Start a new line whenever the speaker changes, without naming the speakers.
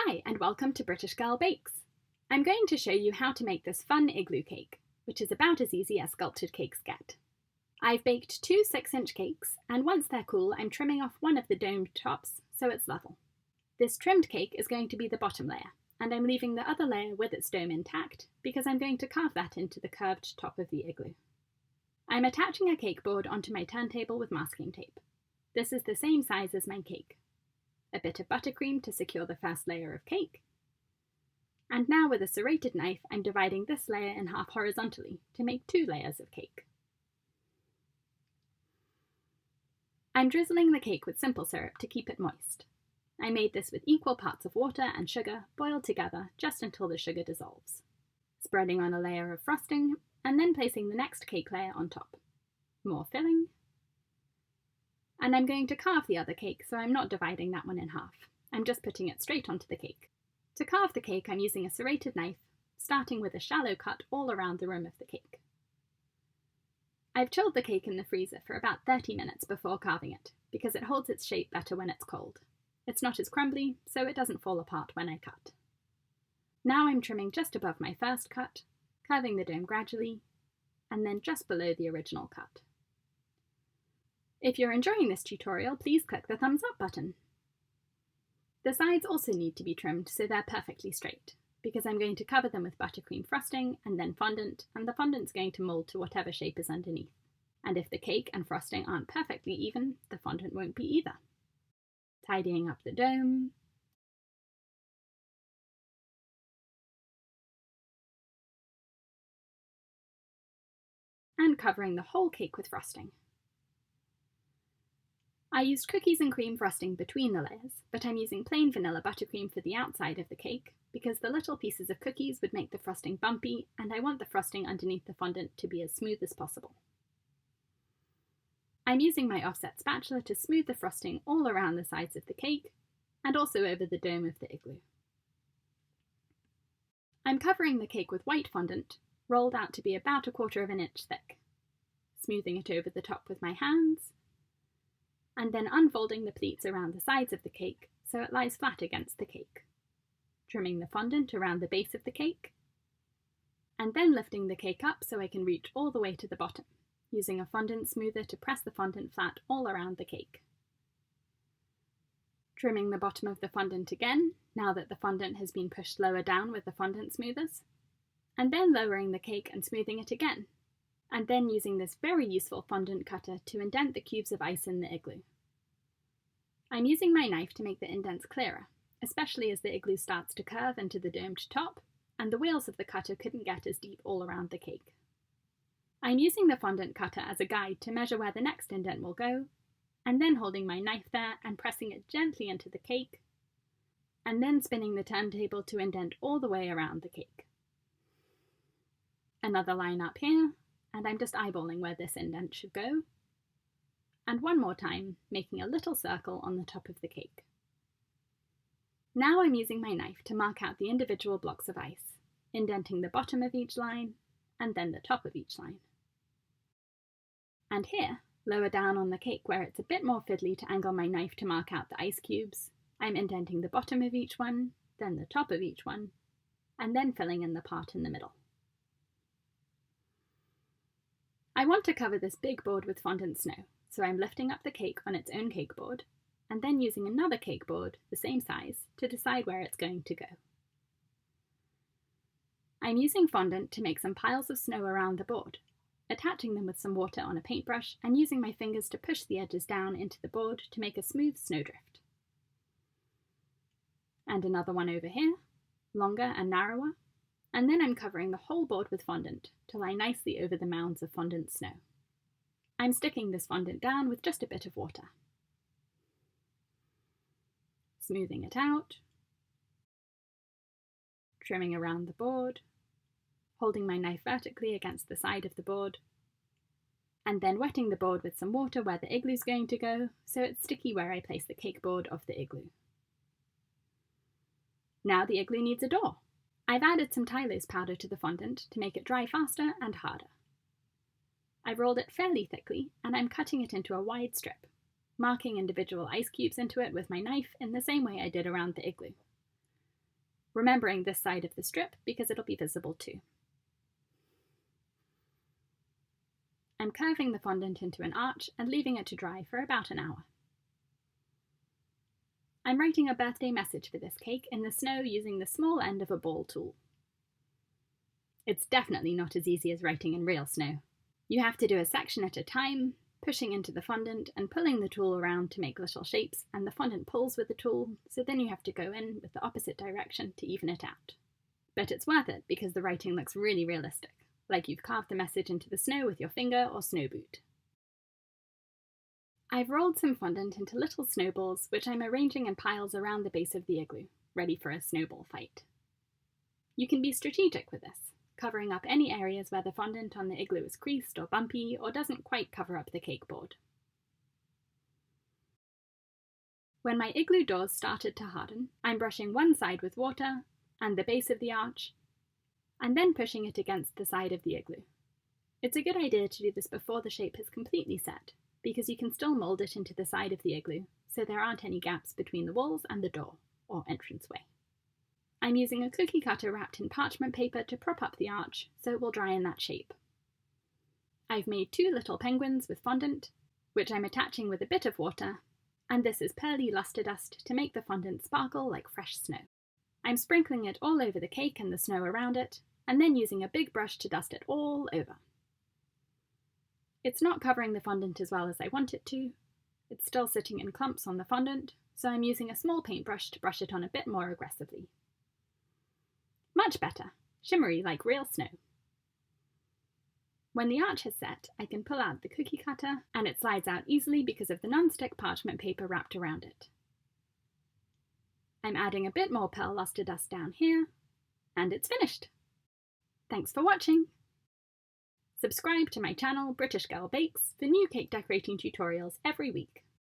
Hi, and welcome to British Girl Bakes. I'm going to show you how to make this fun igloo cake, which is about as easy as sculptured cakes get. I've baked two 6-inch cakes, and once they're cool, I'm trimming off one of the domed tops so it's level. This trimmed cake is going to be the bottom layer, and I'm leaving the other layer with its dome intact because I'm going to carve that into the curved top of the igloo. I'm attaching a cake board onto my turntable with masking tape. This is the same size as my cake. A bit of buttercream to secure the first layer of cake. And now with a serrated knife, I'm dividing this layer in half horizontally to make 2 layers of cake. I'm drizzling the cake with simple syrup to keep it moist. I made this with equal parts of water and sugar boiled together just until the sugar dissolves. Spreading on a layer of frosting and then placing the next cake layer on top. More filling. And I'm going to carve the other cake, so I'm not dividing that one in half. I'm just putting it straight onto the cake. To carve the cake, I'm using a serrated knife, starting with a shallow cut all around the rim of the cake. I've chilled the cake in the freezer for about 30 minutes before carving it, because it holds its shape better when it's cold. It's not as crumbly, so it doesn't fall apart when I cut. Now I'm trimming just above my first cut, curving the dome gradually, and then just below the original cut. If you're enjoying this tutorial, please click the thumbs up button. The sides also need to be trimmed so they're perfectly straight, because I'm going to cover them with buttercream frosting and then fondant, and the fondant's going to mould to whatever shape is underneath. And if the cake and frosting aren't perfectly even, the fondant won't be either. Tidying up the dome. And covering the whole cake with frosting. I used cookies and cream frosting between the layers, but I'm using plain vanilla buttercream for the outside of the cake because the little pieces of cookies would make the frosting bumpy and I want the frosting underneath the fondant to be as smooth as possible. I'm using my offset spatula to smooth the frosting all around the sides of the cake and also over the dome of the igloo. I'm covering the cake with white fondant, rolled out to be about 1/4 inch thick, smoothing it over the top with my hands, and then unfolding the pleats around the sides of the cake so it lies flat against the cake, trimming the fondant around the base of the cake, and then lifting the cake up so I can reach all the way to the bottom, using a fondant smoother to press the fondant flat all around the cake. Trimming the bottom of the fondant again, now that the fondant has been pushed lower down with the fondant smoothers, and then lowering the cake and smoothing it again, and then using this very useful fondant cutter to indent the cubes of ice in the igloo. I'm using my knife to make the indents clearer, especially as the igloo starts to curve into the domed top, and the wheels of the cutter couldn't get as deep all around the cake. I'm using the fondant cutter as a guide to measure where the next indent will go, and then holding my knife there and pressing it gently into the cake, and then spinning the turntable to indent all the way around the cake. Another line up here, and I'm just eyeballing where this indent should go. And one more time, making a little circle on the top of the cake. Now I'm using my knife to mark out the individual blocks of ice, indenting the bottom of each line, and then the top of each line. And here, lower down on the cake where it's a bit more fiddly to angle my knife to mark out the ice cubes, I'm indenting the bottom of each one, then the top of each one, and then filling in the part in the middle. I want to cover this big board with fondant snow, so I'm lifting up the cake on its own cake board, and then using another cake board, the same size, to decide where it's going to go. I'm using fondant to make some piles of snow around the board, attaching them with some water on a paintbrush and using my fingers to push the edges down into the board to make a smooth snowdrift. And another one over here, longer and narrower. And then I'm covering the whole board with fondant to lie nicely over the mounds of fondant snow. I'm sticking this fondant down with just a bit of water. Smoothing it out. Trimming around the board. Holding my knife vertically against the side of the board. And then wetting the board with some water where the igloo's going to go, so it's sticky where I place the cake board of the igloo. Now the igloo needs a door. I've added some Tylose powder to the fondant to make it dry faster and harder. I've rolled it fairly thickly and I'm cutting it into a wide strip, marking individual ice cubes into it with my knife in the same way I did around the igloo. remembering this side of the strip because it'll be visible too. I'm curving the fondant into an arch and leaving it to dry for about an hour. I'm writing a birthday message for this cake in the snow using the small end of a ball tool. It's definitely not as easy as writing in real snow. You have to do a section at a time, pushing into the fondant and pulling the tool around to make little shapes, and the fondant pulls with the tool, so then you have to go in with the opposite direction to even it out. But it's worth it because the writing looks really realistic, like you've carved the message into the snow with your finger or snow boot. I've rolled some fondant into little snowballs, which I'm arranging in piles around the base of the igloo, ready for a snowball fight. You can be strategic with this, covering up any areas where the fondant on the igloo is creased or bumpy or doesn't quite cover up the cake board. When my igloo doors started to harden, I'm brushing one side with water and the base of the arch, and then pushing it against the side of the igloo. It's a good idea to do this before the shape is completely set, because you can still mould it into the side of the igloo, so there aren't any gaps between the walls and the door, or entranceway. I'm using a cookie cutter wrapped in parchment paper to prop up the arch, so it will dry in that shape. I've made 2 little penguins with fondant, which I'm attaching with a bit of water, and this is pearly luster dust to make the fondant sparkle like fresh snow. I'm sprinkling it all over the cake and the snow around it, and then using a big brush to dust it all over. It's not covering the fondant as well as I want it to. It's still sitting in clumps on the fondant, so I'm using a small paintbrush to brush it on a bit more aggressively. Much better, shimmery like real snow. When the arch has set, I can pull out the cookie cutter, and it slides out easily because of the non-stick parchment paper wrapped around it. I'm adding a bit more pearl luster dust down here, and it's finished. Thanks for watching! Subscribe to my channel, British Girl Bakes, for new cake decorating tutorials every week.